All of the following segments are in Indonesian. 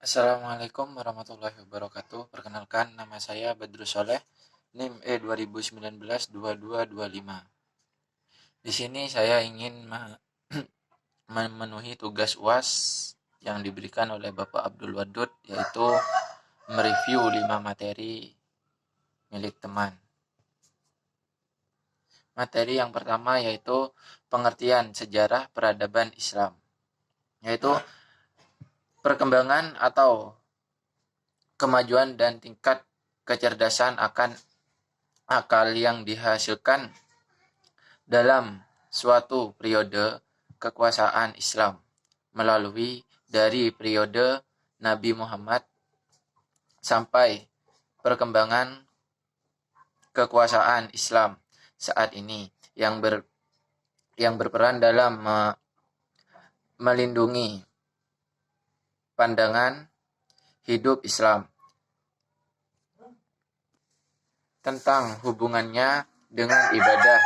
Assalamualaikum warahmatullahi wabarakatuh. Perkenalkan, nama saya Badrus Soleh, NIM E2019-2225. Di sini saya ingin memenuhi tugas UAS yang diberikan oleh Bapak Abdul Wadud, yaitu mereview 5 materi milik teman. Materi yang pertama yaitu pengertian sejarah peradaban Islam, yaitu perkembangan atau kemajuan dan tingkat kecerdasan akan akal yang dihasilkan dalam suatu periode kekuasaan Islam melalui dari periode Nabi Muhammad sampai perkembangan kekuasaan Islam saat ini yang berperan dalam melindungi pandangan hidup Islam tentang hubungannya dengan ibadah,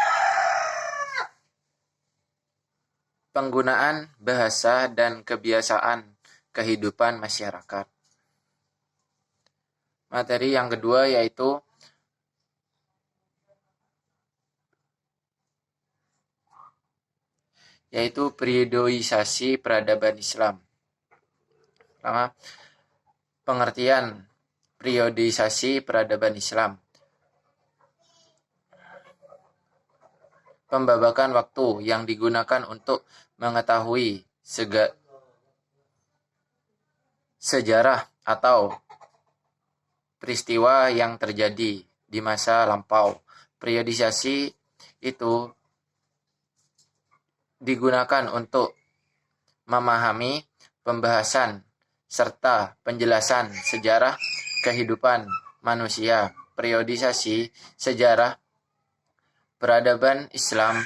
penggunaan bahasa dan kebiasaan kehidupan masyarakat. Materi yang kedua yaitu periodoisasi peradaban Islam. Pertama, pengertian periodisasi peradaban Islam. Pembabakan waktu yang digunakan untuk mengetahui sejarah atau peristiwa yang terjadi di masa lampau. Periodisasi itu digunakan untuk memahami pembahasan serta penjelasan sejarah kehidupan manusia. Periodisasi sejarah peradaban Islam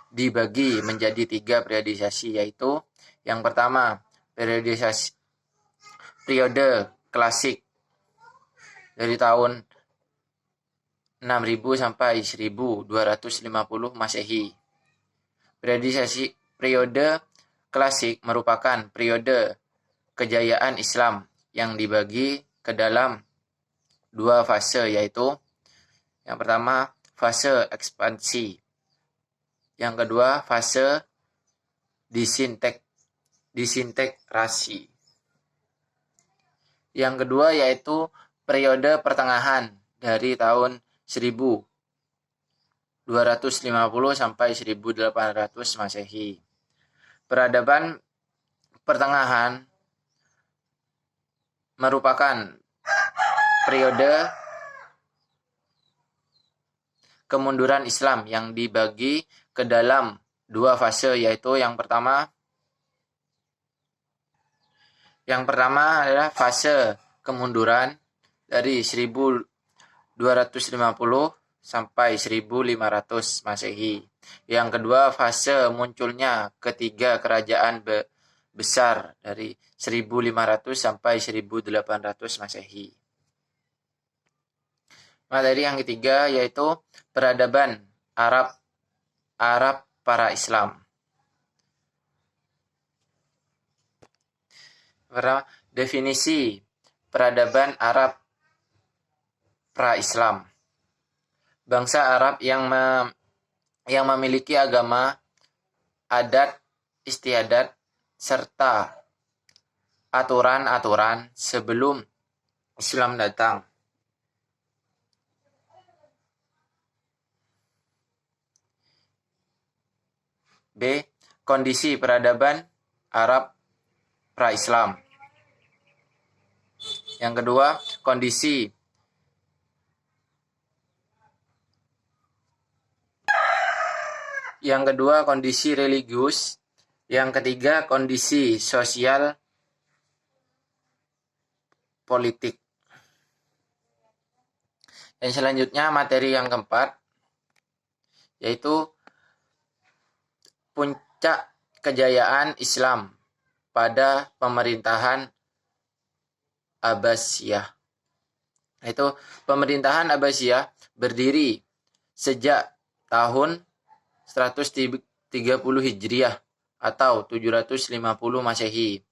dibagi menjadi 3 periodisasi, yaitu yang pertama periode klasik dari tahun 6000 sampai 1250 Masehi. Periode klasik merupakan periode kejayaan Islam yang dibagi ke dalam 2 fase, yaitu yang pertama fase ekspansi, yang kedua fase disintegrasi. Yang kedua yaitu periode pertengahan dari tahun 1250 sampai 1800 Masehi. Peradaban pertengahan merupakan periode kemunduran Islam yang dibagi ke dalam 2 fase, yaitu yang pertama adalah fase kemunduran dari 1250 sampai 1500 Masehi. Yang kedua fase munculnya ketiga kerajaan besar dari 1500 sampai 1800 Masehi. Materi yang ketiga yaitu peradaban Arab para Islam. Definisi peradaban Arab pra-Islam. Bangsa Arab yang memiliki agama, adat istiadat, serta aturan-aturan sebelum Islam datang. B. Kondisi peradaban Arab pra-Islam. Yang kedua, kondisi religius. Yang ketiga, kondisi sosial politik. Dan selanjutnya materi yang keempat yaitu puncak kejayaan Islam pada pemerintahan Abbasiyah. Yaitu pemerintahan Abbasiyah berdiri sejak tahun 130 Hijriah atau 750 Masehi.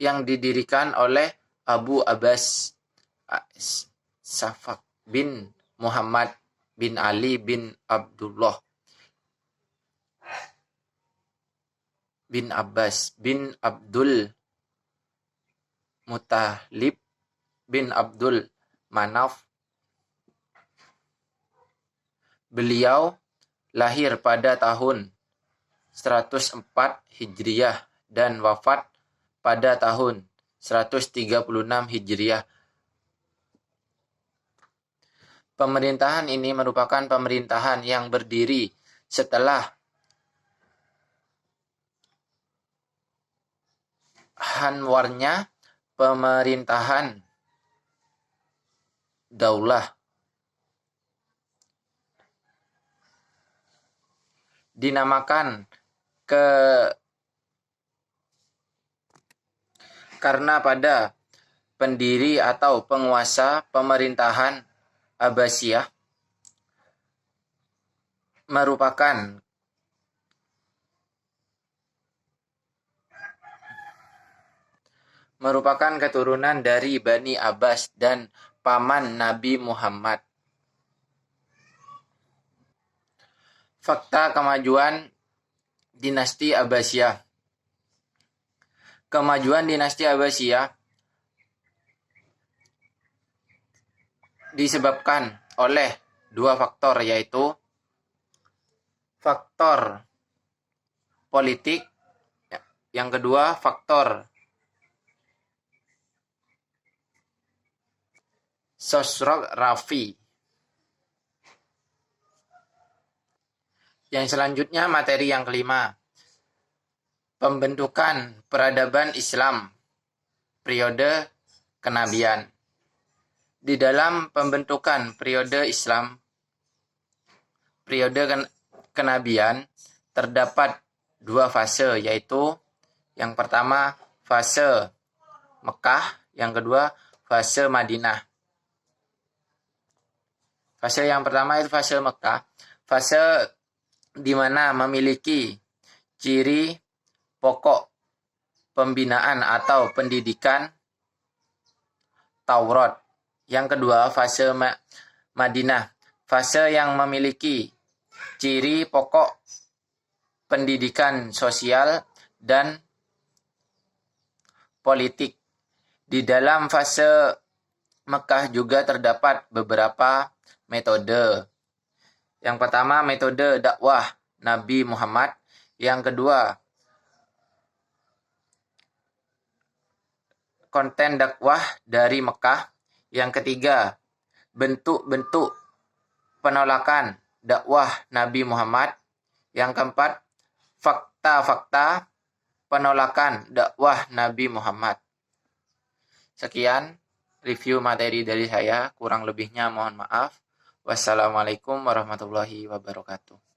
yang didirikan oleh Abu Abbas Safak bin Muhammad bin Ali bin Abdullah bin Abbas bin Abdul Muttalib bin Abdul Manaf. Beliau lahir pada tahun 104 Hijriah dan wafat pada tahun 136 Hijriah. Pemerintahan ini merupakan pemerintahan yang berdiri setelah hanwarnya pemerintahan Daulah. Dinamakan karena pada pendiri atau penguasa pemerintahan Abbasiyah merupakan keturunan dari Bani Abbas dan paman Nabi Muhammad. Fakta kemajuan dinasti Abbasiyah. Kemajuan dinasti Abbasiyah disebabkan oleh dua faktor, yaitu faktor politik, yang kedua faktor sosiografi. Yang selanjutnya materi yang kelima, pembentukan peradaban Islam periode kenabian. Di dalam pembentukan periode Islam periode kenabian terdapat dua fase, yaitu yang pertama fase Mekah, yang kedua fase Madinah. Fase yang pertama itu fase Mekah, fase di mana memiliki ciri pokok pembinaan atau pendidikan Taurat. Yang kedua fase Madinah, fase yang memiliki ciri pokok pendidikan sosial dan politik. Di dalam fase Mekah juga terdapat beberapa metode. Yang pertama metode dakwah Nabi Muhammad, yang kedua konten dakwah dari Mekah, yang ketiga bentuk-bentuk penolakan dakwah Nabi Muhammad, yang keempat fakta-fakta penolakan dakwah Nabi Muhammad. Sekian review materi dari saya, kurang lebihnya mohon maaf. Wassalamualaikum warahmatullahi wabarakatuh.